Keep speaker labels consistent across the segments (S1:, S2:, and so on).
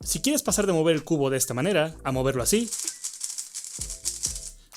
S1: Si quieres pasar de mover el cubo de esta manera a moverlo así,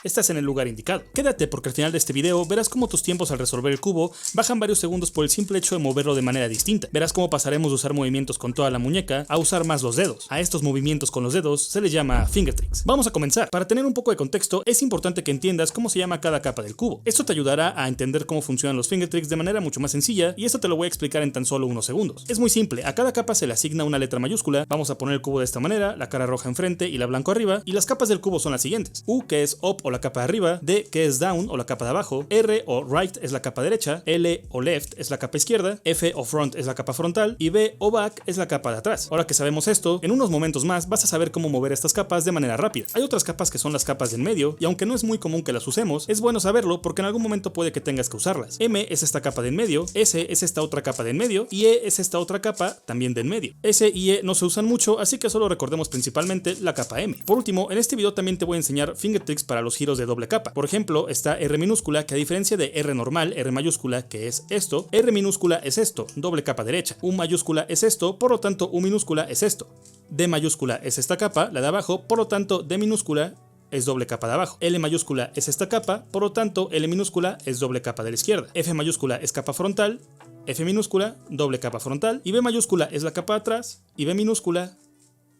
S1: estás en el lugar indicado. Quédate porque al final de este video verás cómo tus tiempos al resolver el cubo bajan varios segundos por el simple hecho de moverlo de manera distinta. Verás cómo pasaremos de usar movimientos con toda la muñeca a usar más los dedos. A estos movimientos con los dedos se les llama finger tricks. Vamos a comenzar. Para tener un poco de contexto, es importante que entiendas cómo se llama cada capa del cubo. Esto te ayudará a entender cómo funcionan los finger tricks de manera mucho más sencilla, y esto te lo voy a explicar en tan solo unos segundos. Es muy simple, a cada capa se le asigna una letra mayúscula. Vamos a poner el cubo de esta manera, la cara roja enfrente y la blanco arriba, y las capas del cubo son las siguientes: U, que es up o la capa de arriba; D, que es down o la capa de abajo; R o right es la capa derecha; L o left es la capa izquierda; F o front es la capa frontal; y B o back es la capa de atrás. Ahora que sabemos esto, en unos momentos más vas a saber cómo mover estas capas de manera rápida. Hay otras capas que son las capas del medio, y aunque no es muy común que las usemos, es bueno saberlo porque en algún momento puede que tengas que usarlas. M es esta capa de en medio, S es esta otra capa de en medio, y E es esta otra capa también de en medio. S y E no se usan mucho, así que solo recordemos principalmente la capa M. Por último, en este video también te voy a enseñar finger tricks para los giros de doble capa. Por ejemplo, está R minúscula, que a diferencia de R normal, R mayúscula, que es esto, R minúscula es esto, doble capa derecha. U mayúscula es esto, por lo tanto U minúscula es esto. D mayúscula es esta capa, la de abajo, por lo tanto D minúscula es doble capa de abajo. L mayúscula es esta capa, por lo tanto L minúscula es doble capa de la izquierda. F mayúscula es capa frontal, F minúscula, doble capa frontal, y B mayúscula es la capa de atrás, y B minúscula,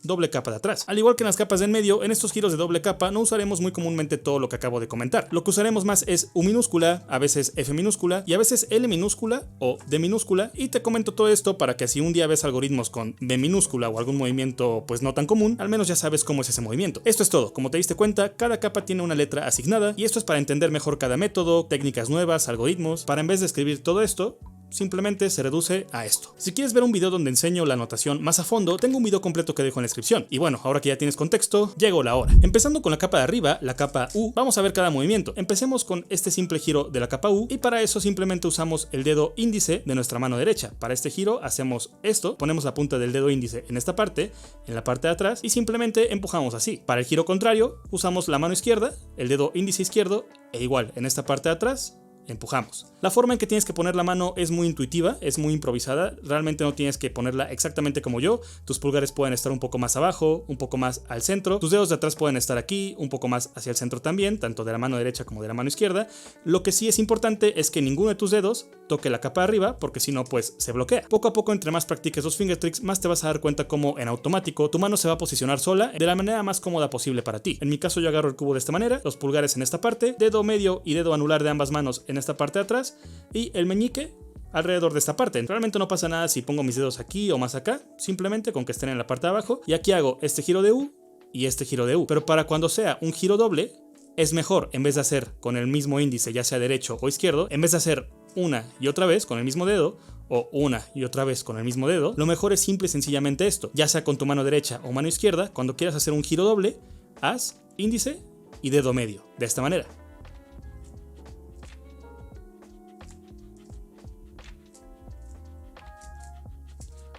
S1: doble capa de atrás. Al igual que en las capas de en medio, en estos giros de doble capa no usaremos muy comúnmente todo lo que acabo de comentar. Lo que usaremos más es U minúscula, a veces F minúscula y a veces L minúscula o D minúscula, y te comento todo esto para que si un día ves algoritmos con B minúscula o algún movimiento pues no tan común, al menos ya sabes cómo es ese movimiento. Esto es todo. Como te diste cuenta, cada capa tiene una letra asignada, y esto es para entender mejor cada método, técnicas nuevas, algoritmos, para en vez de escribir todo esto, simplemente se reduce a esto. Si quieres ver un video donde enseño la notación más a fondo, tengo un video completo que dejo en la descripción. Y bueno, ahora que ya tienes contexto, llegó la hora. Empezando con la capa de arriba, la capa U, vamos a ver cada movimiento. Empecemos con este simple giro de la capa U, y para eso simplemente usamos el dedo índice de nuestra mano derecha. Para este giro hacemos esto, ponemos la punta del dedo índice en esta parte, en la parte de atrás, y simplemente empujamos así. Para el giro contrario, usamos la mano izquierda, el dedo índice izquierdo, e igual en esta parte de atrás, empujamos. La forma en que tienes que poner la mano es muy intuitiva, es muy improvisada, realmente no tienes que ponerla exactamente como yo. Tus pulgares pueden estar un poco más abajo, un poco más al centro, tus dedos de atrás pueden estar aquí, un poco más hacia el centro también, tanto de la mano derecha como de la mano izquierda. Lo que sí es importante es que ninguno de tus dedos toque la capa de arriba, porque si no pues se bloquea. Poco a poco, entre más practiques los finger tricks, más te vas a dar cuenta cómo en automático tu mano se va a posicionar sola de la manera más cómoda posible para ti. En mi caso yo agarro el cubo de esta manera, los pulgares en esta parte, dedo medio y dedo anular de ambas manos en esta parte de atrás, y el meñique alrededor de esta parte. Realmente no pasa nada si pongo mis dedos aquí o más acá, simplemente con que estén en la parte de abajo. Y aquí hago este giro de U y este giro de U. Pero para cuando sea un giro doble, es mejor, en vez de hacer con el mismo índice, ya sea derecho o izquierdo, en vez de hacer una y otra vez con el mismo dedo, o una y otra vez con el mismo dedo, lo mejor es simple y sencillamente esto. Ya sea con tu mano derecha o mano izquierda, cuando quieras hacer un giro doble, haz índice y dedo medio, de esta manera.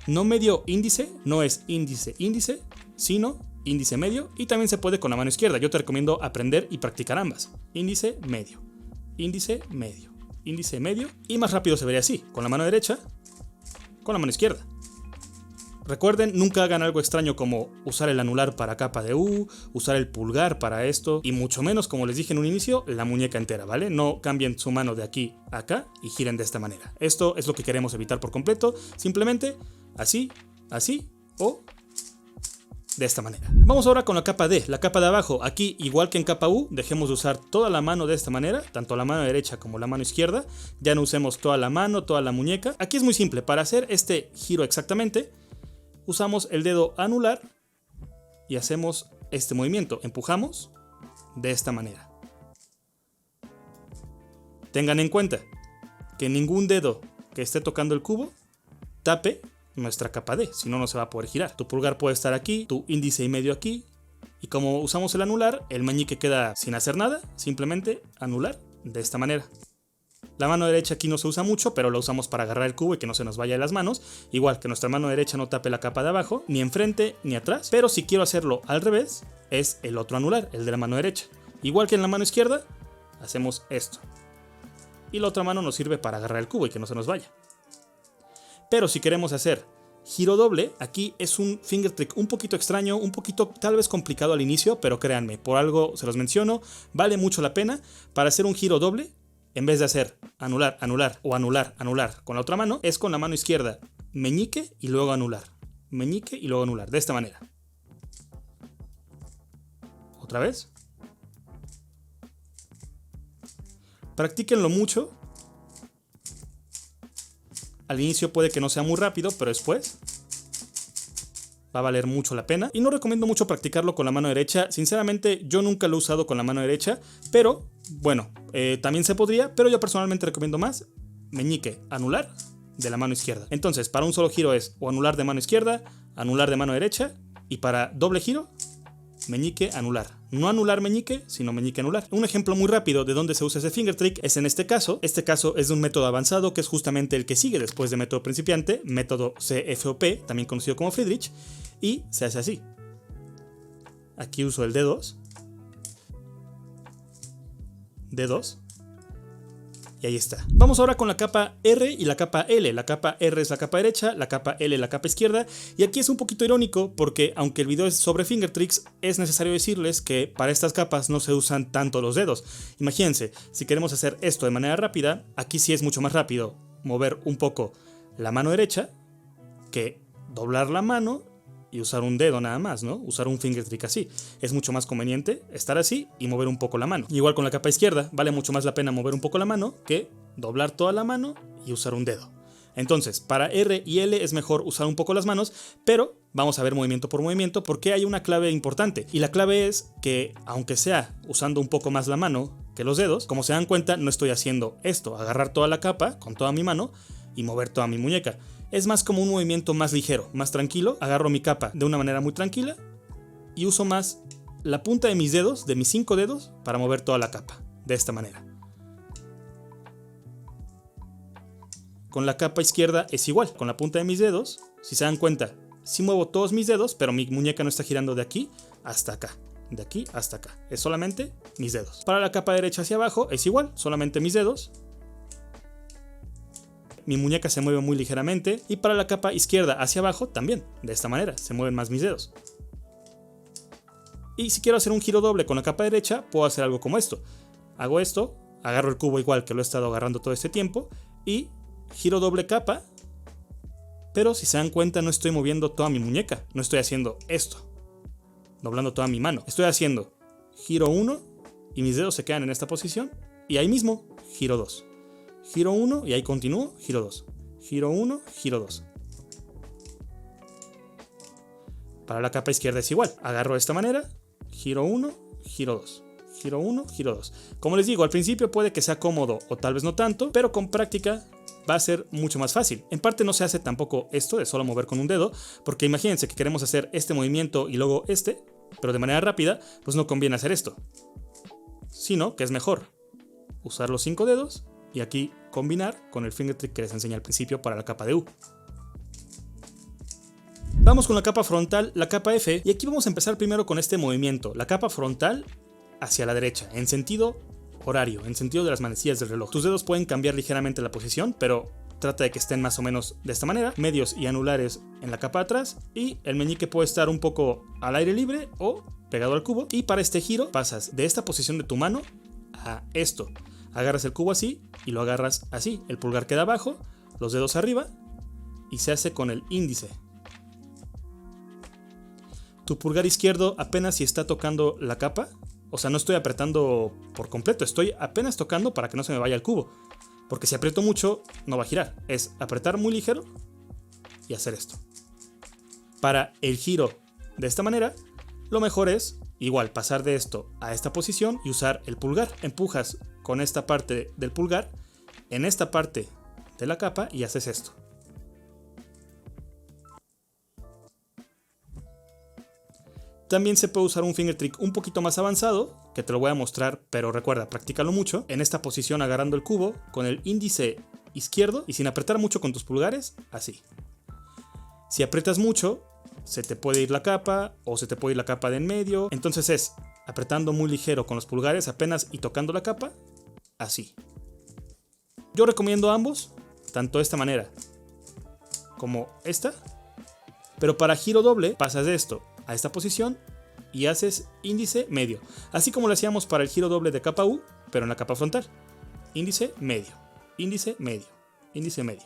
S1: No medio índice, no es índice índice, sino índice medio, y también se puede con la mano izquierda. Yo te recomiendo aprender y practicar ambas. Índice medio, índice medio, índice medio, y más rápido se vería así, con la mano derecha, con la mano izquierda. Recuerden, nunca hagan algo extraño como usar el anular para capa de U, usar el pulgar para esto, y mucho menos, como les dije en un inicio, la muñeca entera, ¿vale? No cambien su mano de aquí a acá y giren de esta manera. Esto es lo que queremos evitar por completo, simplemente así, así o de esta manera. Vamos ahora con la capa D, la capa de abajo. Aquí, igual que en capa U, dejemos de usar toda la mano de esta manera, tanto la mano derecha como la mano izquierda. Ya no usemos toda la mano, toda la muñeca. Aquí es muy simple, para hacer este giro exactamente, usamos el dedo anular y hacemos este movimiento, empujamos de esta manera. Tengan en cuenta que ningún dedo que esté tocando el cubo tape nuestra capa D, si no, no se va a poder girar. Tu pulgar puede estar aquí, tu índice y medio aquí, y como usamos el anular, el meñique queda sin hacer nada, simplemente anular de esta manera. La mano derecha aquí no se usa mucho, pero la usamos para agarrar el cubo y que no se nos vaya de las manos. Igual que nuestra mano derecha no tape la capa de abajo, ni enfrente ni atrás. Pero si quiero hacerlo al revés, es el otro anular, el de la mano derecha. Igual que en la mano izquierda, hacemos esto. Y la otra mano nos sirve para agarrar el cubo y que no se nos vaya. Pero si queremos hacer Giro doble, aquí es un finger trick un poquito extraño, un poquito tal vez complicado al inicio, pero créanme, por algo se los menciono, vale mucho la pena. Para hacer un giro doble, en vez de hacer anular, anular o anular, anular con la otra mano, es con la mano izquierda meñique y luego anular, meñique y luego anular, de esta manera. Otra vez. Practíquenlo mucho. Al inicio puede que no sea muy rápido, pero después va a valer mucho la pena. Y no recomiendo mucho practicarlo con la mano derecha. Sinceramente, yo nunca lo he usado con la mano derecha, pero bueno, también se podría, pero yo personalmente recomiendo más meñique, anular de la mano izquierda. Entonces, para un solo giro es o anular de mano izquierda, anular de mano derecha, y para doble giro, meñique, anular. No anular meñique, sino meñique, anular. Un ejemplo muy rápido de dónde se usa ese finger trick es en este caso. Este caso es de un método avanzado que es justamente el que sigue después de método principiante, método CFOP, también conocido como Friedrich, y se hace así. Aquí uso el D2, D2, y ahí está. Vamos ahora con la capa R y la capa L. La capa R es la capa derecha, la capa L la capa izquierda. Y aquí es un poquito irónico porque aunque el video es sobre finger tricks, es necesario decirles que para estas capas no se usan tanto los dedos. Imagínense, si queremos hacer esto de manera rápida, aquí sí es mucho más rápido mover un poco la mano derecha que doblar la mano y usar un dedo nada más, ¿no? Usar un finger trick así. Es mucho más conveniente estar así y mover un poco la mano. Igual con la capa izquierda, vale mucho más la pena mover un poco la mano que doblar toda la mano y usar un dedo. Entonces, para R y L es mejor usar un poco las manos, pero vamos a ver movimiento por movimiento porque hay una clave importante. Y la clave es que, aunque sea usando un poco más la mano que los dedos, como se dan cuenta, no estoy haciendo esto, agarrar toda la capa con toda mi mano y mover toda mi muñeca. Es más como un movimiento más ligero, más tranquilo. Agarro mi capa de una manera muy tranquila y uso más la punta de mis dedos, de mis 5 dedos, para mover toda la capa, de esta manera. Con la capa izquierda es igual, con la punta de mis dedos, si se dan cuenta, sí muevo todos mis dedos, pero mi muñeca no está girando de aquí hasta acá. De aquí hasta acá, es solamente mis dedos. Para la capa derecha hacia abajo es igual, solamente mis dedos. Mi muñeca se mueve muy ligeramente y para la capa izquierda hacia abajo también, de esta manera, se mueven más mis dedos. Y si quiero hacer un giro doble con la capa derecha, puedo hacer algo como esto. Hago esto, agarro el cubo igual que lo he estado agarrando todo este tiempo y giro doble capa, pero si se dan cuenta no estoy moviendo toda mi muñeca, no estoy haciendo esto, doblando toda mi mano. Estoy haciendo giro 1 y mis dedos se quedan en esta posición y ahí mismo giro 2. Giro 1 y ahí continúo, giro 2. Giro 1, giro 2. Para la capa izquierda es igual. Agarro de esta manera, giro 1, giro 2. Giro 1, giro 2. Como les digo, al principio puede que sea cómodo o tal vez no tanto, pero con práctica va a ser mucho más fácil. En parte no se hace tampoco esto de solo mover con un dedo, porque imagínense que queremos hacer este movimiento y luego este, pero de manera rápida, pues no conviene hacer esto. Sino que es mejor usar los 5 dedos y aquí combinar con el finger trick que les enseñé al principio para la capa de U. Vamos con la capa frontal, la capa F, y aquí vamos a empezar primero con este movimiento. La capa frontal hacia la derecha, en sentido horario, en sentido de las manecillas del reloj. Tus dedos pueden cambiar ligeramente la posición, pero trata de que estén más o menos de esta manera. Medios y anulares en la capa de atrás, y el meñique puede estar un poco al aire libre o pegado al cubo. Y para este giro pasas de esta posición de tu mano a esto. Agarras el cubo así y lo agarras así. El pulgar queda abajo, los dedos arriba y se hace con el índice. Tu pulgar izquierdo apenas si está tocando la capa. O sea, no estoy apretando por completo, estoy apenas tocando para que no se me vaya el cubo. Porque si aprieto mucho, no va a girar. Es apretar muy ligero y hacer esto. Para el giro de esta manera, lo mejor es igual pasar de esto a esta posición y usar el pulgar. Empujas con esta parte del pulgar en esta parte de la capa y haces esto. También se puede usar un finger trick un poquito más avanzado, que te lo voy a mostrar, pero recuerda, practícalo mucho. En esta posición agarrando el cubo con el índice izquierdo y sin apretar mucho con tus pulgares, así. Si aprietas mucho, se te puede ir la capa o se te puede ir la capa de en medio. Entonces es apretando muy ligero con los pulgares apenas y tocando la capa, así. Yo recomiendo ambos, tanto de esta manera como esta, Pero para giro doble pasas de esto a esta posición y haces índice medio. Así como lo hacíamos para el giro doble de capa U, pero en la capa frontal. Índice medio, índice medio, índice medio.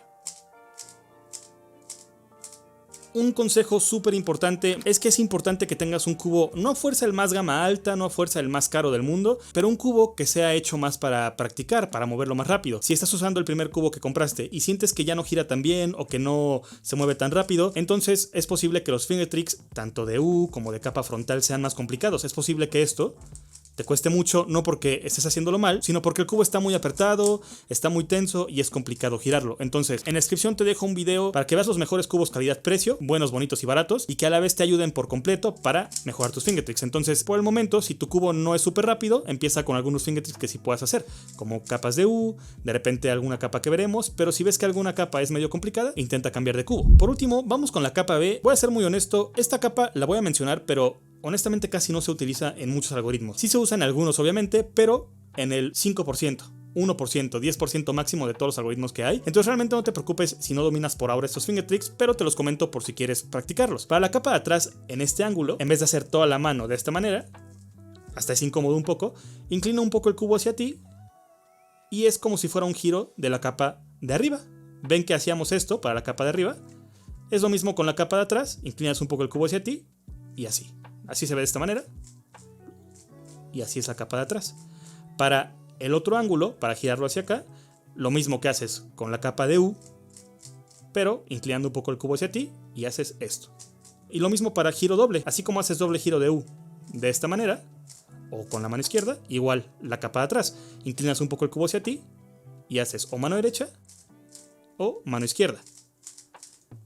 S1: Un consejo súper importante es que es importante que tengas un cubo no a fuerza el más gama alta, no a fuerza el más caro del mundo, pero un cubo que sea hecho más para practicar, para moverlo más rápido. Si estás usando el primer cubo que compraste y sientes que ya no gira tan bien o que no se mueve tan rápido, entonces es posible que los finger tricks, tanto de U como de capa frontal, sean más complicados. Es posible que esto te cueste mucho, no porque estés haciéndolo mal, sino porque el cubo está muy apretado, está muy tenso y es complicado girarlo. Entonces, en la descripción te dejo un video para que veas los mejores cubos calidad-precio, buenos, bonitos y baratos, y que a la vez te ayuden por completo para mejorar tus finger tricks. Entonces, por el momento, si tu cubo no es súper rápido, empieza con algunos finger tricks que sí puedas hacer, como capas de U, de repente alguna capa que veremos, pero si ves que alguna capa es medio complicada, intenta cambiar de cubo. Por último, vamos con la capa B. Voy a ser muy honesto, esta capa la voy a mencionar, pero honestamente casi no se utiliza en muchos algoritmos. Sí se usa en algunos obviamente, pero en el 5%, 1%, 10% máximo de todos los algoritmos que hay. Entonces realmente no te preocupes si no dominas por ahora estos finger tricks, pero te los comento por si quieres practicarlos. Para la capa de atrás, en este ángulo, en vez de hacer toda la mano de esta manera, hasta es incómodo un poco, inclina un poco el cubo hacia ti y es como si fuera un giro de la capa de arriba. ¿Ven que hacíamos esto para la capa de arriba? Es lo mismo con la capa de atrás, inclinas un poco el cubo hacia ti y así. Así se ve de esta manera. Y así es la capa de atrás. Para el otro ángulo, para girarlo hacia acá, lo mismo que haces con la capa de U, pero inclinando un poco el cubo hacia ti y haces esto. Y lo mismo para giro doble. Así como haces doble giro de U de esta manera, o con la mano izquierda, igual la capa de atrás. Inclinas un poco el cubo hacia ti y haces o mano derecha o mano izquierda.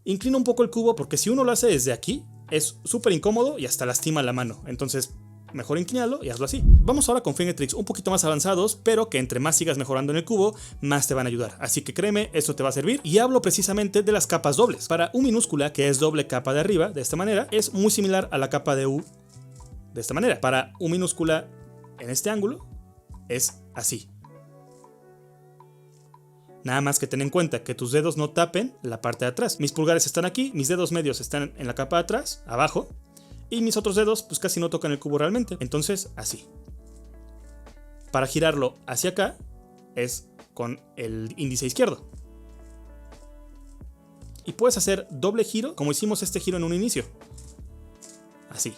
S1: Inclina un poco el cubo porque si uno lo hace desde aquí, es súper incómodo y hasta lastima la mano. Entonces, mejor inclínalo y hazlo así. Vamos ahora con finger tricks un poquito más avanzados, pero que entre más sigas mejorando en el cubo, más te van a ayudar. Así que créeme, esto te va a servir. Y hablo precisamente de las capas dobles. Para U minúscula, que es doble capa de arriba, de esta manera, es muy similar a la capa de U de esta manera. Para U minúscula en este ángulo, es así. Nada más que ten en cuenta que tus dedos no tapen la parte de atrás. Mis pulgares están aquí, mis dedos medios están en la capa de atrás, abajo, y mis otros dedos pues casi no tocan el cubo realmente. Entonces, así. Para girarlo hacia acá es con el índice izquierdo. Y puedes hacer doble giro, como hicimos este giro en un inicio. Así.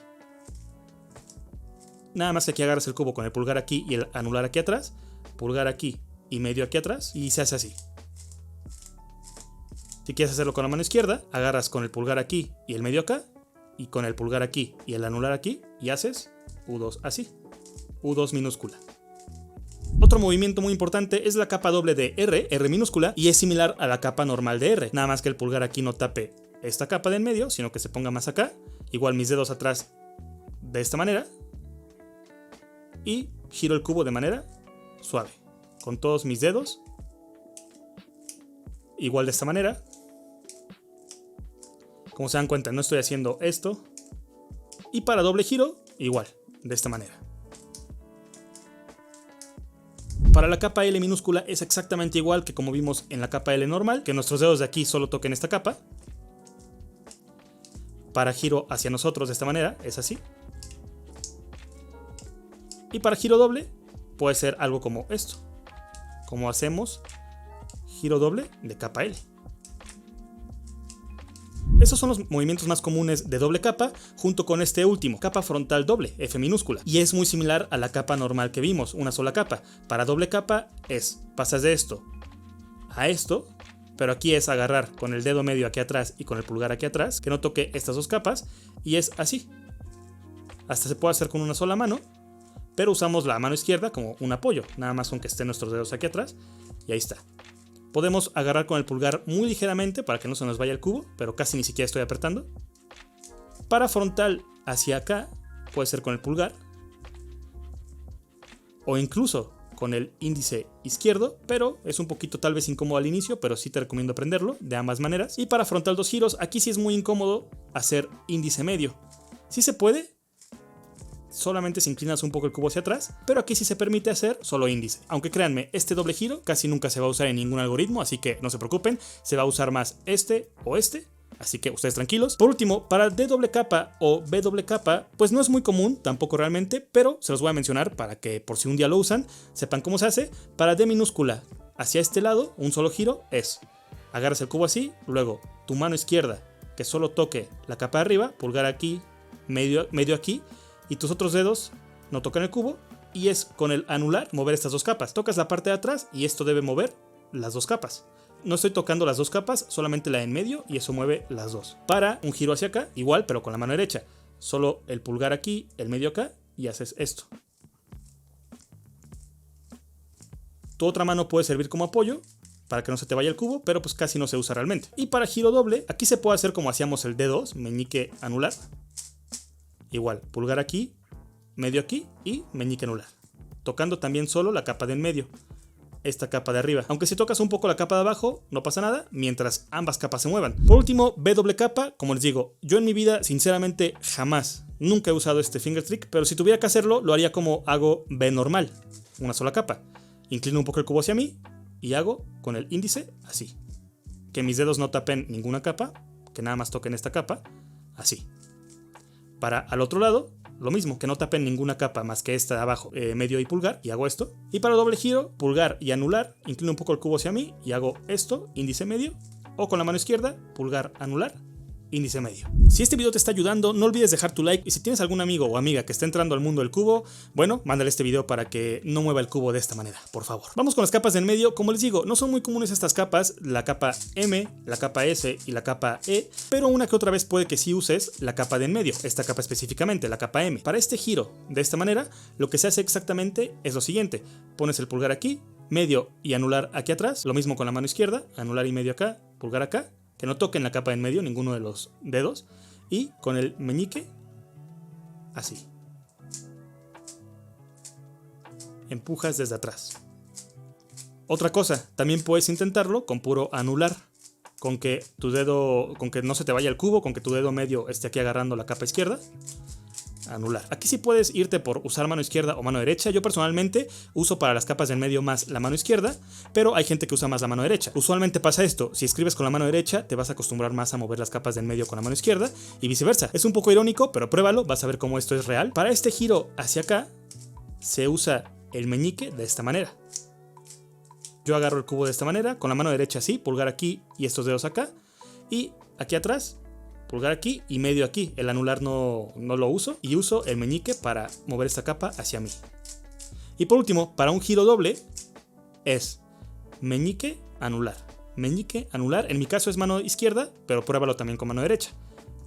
S1: Nada más que aquí agarras el cubo con el pulgar aquí y el anular aquí atrás, pulgar aquí y medio aquí atrás, y se hace así. Si quieres hacerlo con la mano izquierda, agarras con el pulgar aquí y el medio acá, y con el pulgar aquí y el anular aquí, y haces U2 así, U2 minúscula. Otro movimiento muy importante es la capa doble de R, R minúscula, y es similar a la capa normal de R, nada más que el pulgar aquí no tape esta capa de en medio, sino que se ponga más acá, igual mis dedos atrás de esta manera, y giro el cubo de manera suave. Con todos mis dedos, igual de esta manera. Como se dan cuenta, no estoy haciendo esto. Y para doble giro, igual, de esta manera. Para la capa L minúscula es exactamente igual que como vimos en la capa L normal, que nuestros dedos de aquí solo toquen esta capa. Para giro hacia nosotros de esta manera, es así. Y para giro doble, puede ser algo como esto. Como hacemos giro doble de capa L. Esos son los movimientos más comunes de doble capa, junto con este último, capa frontal doble, F minúscula. Y es muy similar a la capa normal que vimos, una sola capa. Para doble capa pasas de esto a esto, pero aquí es agarrar con el dedo medio aquí atrás y con el pulgar aquí atrás, que no toque estas dos capas, y es así. Hasta se puede hacer con una sola mano, pero usamos la mano izquierda como un apoyo, nada más con que estén nuestros dedos aquí atrás, y ahí está. Podemos agarrar con el pulgar muy ligeramente para que no se nos vaya el cubo, pero casi ni siquiera estoy apretando. Para frontal hacia acá, puede ser con el pulgar, o incluso con el índice izquierdo, pero es un poquito tal vez incómodo al inicio, pero sí te recomiendo aprenderlo de ambas maneras. Y para frontal dos giros, aquí sí es muy incómodo hacer índice medio. Sí se puede, solamente si inclinas un poco el cubo hacia atrás, pero aquí sí se permite hacer solo índice. Aunque créanme, este doble giro casi nunca se va a usar en ningún algoritmo, así que no se preocupen, se va a usar más este o este así que ustedes tranquilos. Por último, para D doble capa o B doble capa, pues no es muy común, tampoco realmente, pero se los voy a mencionar para que por si un día lo usan, sepan cómo se hace. Para D minúscula hacia este lado, un solo giro es, agarras el cubo así, luego tu mano izquierda que solo toque la capa de arriba, pulgar aquí, medio aquí, y tus otros dedos no tocan el cubo, y es con el anular mover estas dos capas. Tocas la parte de atrás y esto debe mover las dos capas. No estoy tocando las dos capas, solamente la en medio, y eso mueve las dos. Para un giro hacia acá, igual, pero con la mano derecha. Solo el pulgar aquí, el medio acá, y haces esto. Tu otra mano puede servir como apoyo para que no se te vaya el cubo, pero pues casi no se usa realmente. Y para giro doble, aquí se puede hacer como hacíamos el D2, meñique anular. Igual, pulgar aquí, medio aquí y meñique anular. Tocando también solo la capa de en medio. Esta capa de arriba. Aunque si tocas un poco la capa de abajo, no pasa nada, mientras ambas capas se muevan. Por último, B doble capa, como les digo, yo en mi vida, sinceramente, jamás, nunca he usado este finger trick, pero si tuviera que hacerlo, lo haría como hago B normal, una sola capa. Inclino un poco el cubo hacia mí y hago con el índice así. Que mis dedos no tapen ninguna capa, que nada más toquen esta capa, así. Para al otro lado, lo mismo, que no tapen ninguna capa más que esta de abajo, medio y pulgar, y hago esto. Y para doble giro, pulgar y anular, inclino un poco el cubo hacia mí y hago esto, índice medio, o con la mano izquierda, pulgar, anular, índice medio. Si este video te está ayudando, no olvides dejar tu like, y si tienes algún amigo o amiga que está entrando al mundo del cubo, bueno, mándale este video para que no mueva el cubo de esta manera, por favor. Vamos con las capas del medio. Como les digo, no son muy comunes estas capas, la capa M, la capa S y la capa E, pero una que otra vez puede que sí uses la capa de en medio, esta capa específicamente, la capa M. Para este giro, de esta manera, lo que se hace exactamente es lo siguiente: pones el pulgar aquí, medio y anular aquí atrás, lo mismo con la mano izquierda, anular y medio acá, pulgar acá, que no toquen la capa en medio, ninguno de los dedos, y con el meñique, así. Empujas desde atrás. Otra cosa, también puedes intentarlo con puro anular, con que tu dedo, con que no se te vaya el cubo, con que tu dedo medio esté aquí agarrando la capa izquierda. Anular. Aquí sí puedes irte por usar mano izquierda o mano derecha. Yo personalmente uso para las capas del medio más la mano izquierda, pero hay gente que usa más la mano derecha. Usualmente pasa esto: si escribes con la mano derecha, te vas a acostumbrar más a mover las capas del medio con la mano izquierda y viceversa. Es un poco irónico, pero pruébalo, vas a ver cómo esto es real. Para este giro hacia acá, se usa el meñique de esta manera. Yo agarro el cubo de esta manera, con la mano derecha así, pulgar aquí y estos dedos acá, y aquí atrás, pulgar aquí y medio aquí. El anular no lo uso, y uso el meñique para mover esta capa hacia mí. Y por último, para un giro doble es meñique, anular. Meñique, anular. En mi caso es mano izquierda, pero pruébalo también con mano derecha.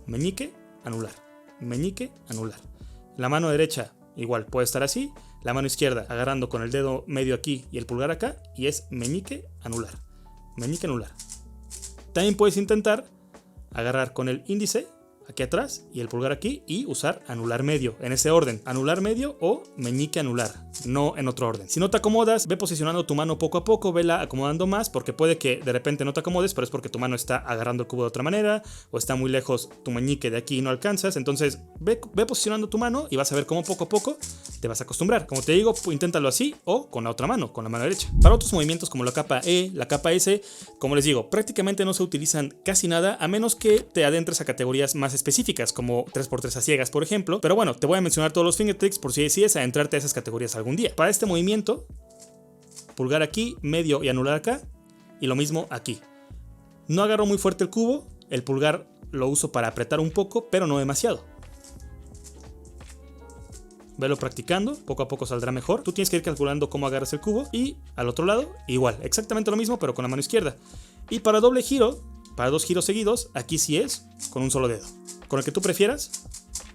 S1: Meñique, anular. Meñique, anular. La mano derecha igual puede estar así. La mano izquierda agarrando con el dedo medio aquí y el pulgar acá, y es meñique, anular. Meñique, anular. También puedes intentar agarrar con el índice aquí atrás y el pulgar aquí y usar anular medio, en ese orden: anular medio o meñique anular, no en otro orden. Si no te acomodas, ve posicionando tu mano poco a poco, vela acomodando más, porque puede que de repente no te acomodes, pero es porque tu mano está agarrando el cubo de otra manera, o está muy lejos tu meñique de aquí y no alcanzas. Entonces ve posicionando tu mano y vas a ver cómo poco a poco te vas a acostumbrar. Como te digo, inténtalo así o con la otra mano, con la mano derecha. Para otros movimientos como la capa E, la capa S, como les digo, prácticamente no se utilizan casi nada, a menos que te adentres a categorías más específicas, como 3x3 a ciegas, por ejemplo. Pero bueno, te voy a mencionar todos los finger tricks por si decides adentrarte a esas categorías algún día. Para este movimiento, pulgar aquí, medio y anular acá, y lo mismo aquí. No agarro muy fuerte el cubo, el pulgar lo uso para apretar un poco, pero no demasiado. Velo practicando, poco a poco saldrá mejor. Tú tienes que ir calculando cómo agarras el cubo. Y al otro lado, igual, exactamente lo mismo, pero con la mano izquierda. Y para doble giro, para dos giros seguidos, aquí sí es con un solo dedo, con el que tú prefieras,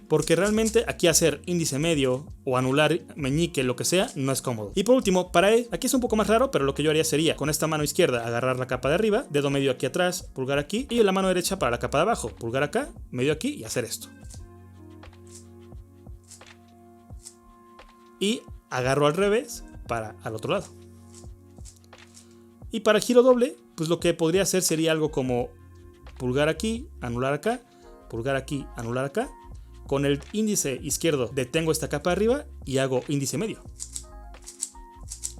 S1: porque realmente aquí hacer índice medio o anular, meñique, lo que sea, no es cómodo. Y por último, para E, aquí es un poco más raro, pero lo que yo haría sería con esta mano izquierda agarrar la capa de arriba, dedo medio aquí atrás, pulgar aquí, y la mano derecha para la capa de abajo, pulgar acá, medio aquí, y hacer esto. Y agarro al revés para al otro lado. Y para el giro doble, pues lo que podría hacer sería algo como pulgar aquí, anular acá, pulgar aquí, anular acá. Con el índice izquierdo detengo esta capa arriba y hago índice medio,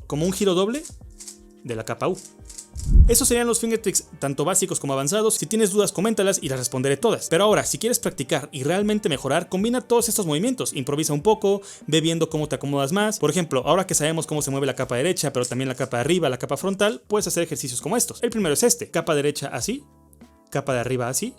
S1: como un giro doble de la capa U. Esos serían los fingertricks tanto básicos como avanzados. Si tienes dudas, coméntalas y las responderé todas. Pero ahora, si quieres practicar y realmente mejorar, combina todos estos movimientos, improvisa un poco, ve viendo cómo te acomodas más. Por ejemplo, ahora que sabemos cómo se mueve la capa derecha, pero también la capa de arriba, la capa frontal, puedes hacer ejercicios como estos. El primero es este: capa derecha así, capa de arriba así,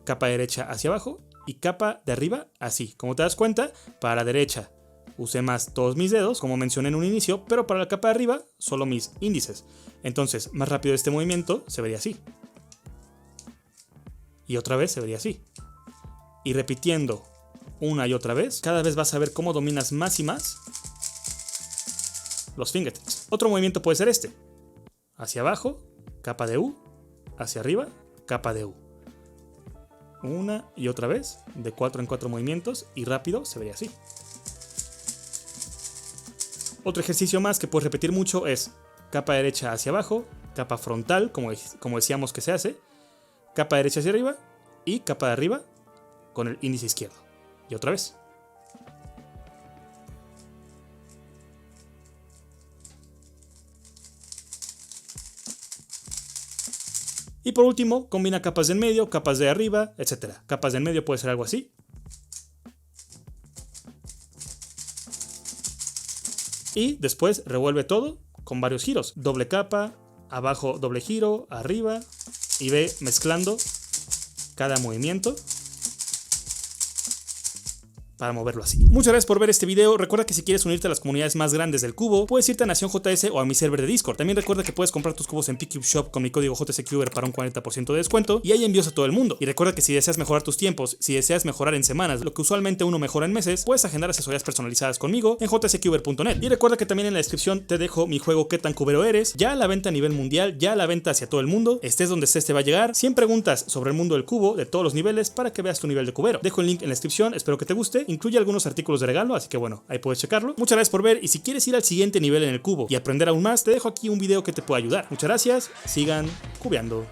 S1: capa derecha hacia abajo y capa de arriba así. Como te das cuenta, para la derecha usé más todos mis dedos, como mencioné en un inicio, pero para la capa de arriba solo mis índices. Entonces, más rápido este movimiento se vería así. Y otra vez se vería así. Y repitiendo una y otra vez, cada vez vas a ver cómo dominas más y más los fingertips. Otro movimiento puede ser este: hacia abajo, capa de U, hacia arriba, capa de U. Una y otra vez, de 4 en 4 movimientos, y rápido se vería así. Otro ejercicio más que puedes repetir mucho es capa derecha hacia abajo, capa frontal, como decíamos que se hace, capa derecha hacia arriba y capa de arriba con el índice izquierdo. Y otra vez. Y por último, combina capas de en medio, capas de arriba, etc. Capas de en medio puede ser algo así. Y después revuelve todo con varios giros. Doble capa, abajo doble giro, arriba. Y ve mezclando cada movimiento para moverlo así. Muchas gracias por ver este video. Recuerda que si quieres unirte a las comunidades más grandes del cubo, puedes irte a Nación JS o a mi server de Discord. También recuerda que puedes comprar tus cubos en PCube Shop con mi código JSCuber para un 40% de descuento, y hay envíos a todo el mundo. Y recuerda que si deseas mejorar tus tiempos, si deseas mejorar en semanas, lo que usualmente uno mejora en meses, puedes agendar asesorías personalizadas conmigo en jscuber.net. Y recuerda que también en la descripción te dejo mi juego ¿Qué tan cubero eres? Ya a la venta a nivel mundial, ya a la venta hacia todo el mundo. Estés donde estés te va a llegar. 100 preguntas sobre el mundo del cubo de todos los niveles para que veas tu nivel de cubero. Dejo el link en la descripción, espero que te guste. Incluye algunos artículos de regalo, así que bueno, ahí puedes checarlo. Muchas gracias por ver, y si quieres ir al siguiente nivel en el cubo y aprender aún más, te dejo aquí un video que te puede ayudar. Muchas gracias, sigan cubeando.